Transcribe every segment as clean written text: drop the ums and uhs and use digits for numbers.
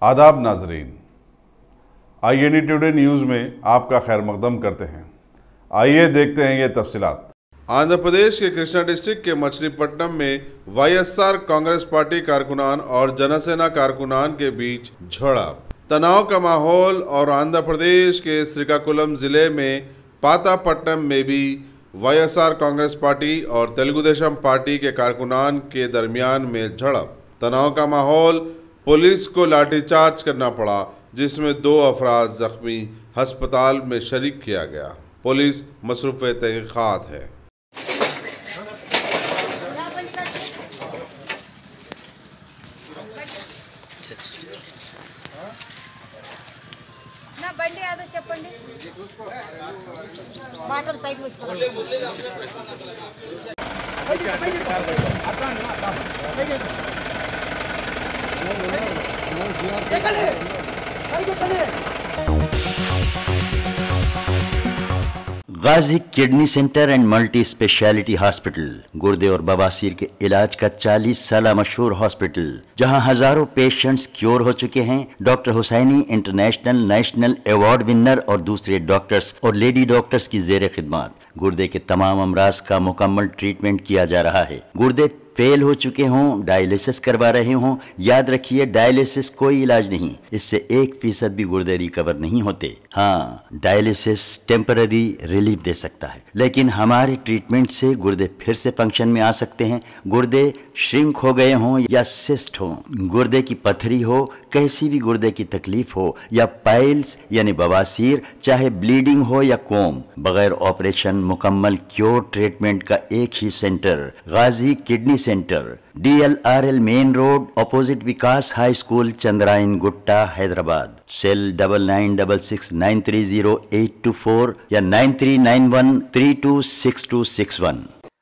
आदाब नाजरीन, INE today news में आपका खैर मकदम करते हैं। आइए देखते हैं ये तफसीलात। आंध्र प्रदेश के कृष्णा डिस्ट्रिक्ट के मछलीपट्टनम में YSR कांग्रेस पार्टी कारकुनान और जनसेना कारकुनान के बीच झड़प, तनाव का माहौल। और आंध्र प्रदेश के श्रीकाकुलम जिले में पातापट्टनम में भी YSR कांग्रेस पार्टी और तेलुगु देशम पार्टी के कारकुनान के दरमियान में झड़प, तनाव का माहौल। पुलिस को लाठीचार्ज करना पड़ा, जिसमें 2 अफराद जख्मी, अस्पताल में शरीक किया गया। पुलिस मसरूफ़ तहक़ीक़ात है। Ghazi kidney centre and multi specialty hospital, गुर्दे और बवासीर के इलाज का 40 साल मशहूर हॉस्पिटल, जहां हजारों पेशेंट्स क्योर हो चुके हैं। Doctor Husaini international national award winner और दूसरे डॉक्टर्स और लेडी डॉक्टर्स की जेर खिदमत गुर्दे के तमाम अमराज का मुकम्मल ट्रीटमेंट किया जा रहा है। गुर्दे फेल हो चुके हों, डायलिसिस करवा रहे हों, याद रखिए डायलिसिस कोई इलाज नहीं, इससे 1% भी गुर्दे रिकवर नहीं होते। हाँ, डायलिसिस टेम्पररी रिलीफ दे सकता है, लेकिन हमारे ट्रीटमेंट से गुर्दे फिर से फंक्शन में आ सकते हैं। गुर्दे श्रिंक हो गए हों या सिस्ट हो, गुर्दे की पथरी हो, कैसी भी गुर्दे की तकलीफ हो, या पाइल्स यानी बवासीर, चाहे ब्लीडिंग हो या कोम, बगैर ऑपरेशन मुकम्मल क्योर ट्रीटमेंट का एक ही centre, Ghazi kidney centre, DLRL main road, opposite Vikas high school, Chandrayan Gutta, Hyderabad. Cell 9966930824 या 9391326261।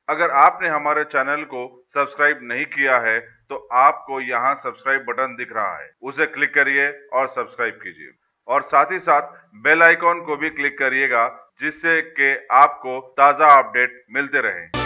अगर आपने हमारे चैनल को सब्सक्राइब नहीं किया है तो आपको यहाँ सब्सक्राइब बटन दिख रहा है, उसे क्लिक करिए और सब्सक्राइब कीजिए, और साथ ही साथ बेल आइकॉन को भी क्लिक करिएगा, जिससे कि आपको ताज़ा अपडेट मिलते रहें।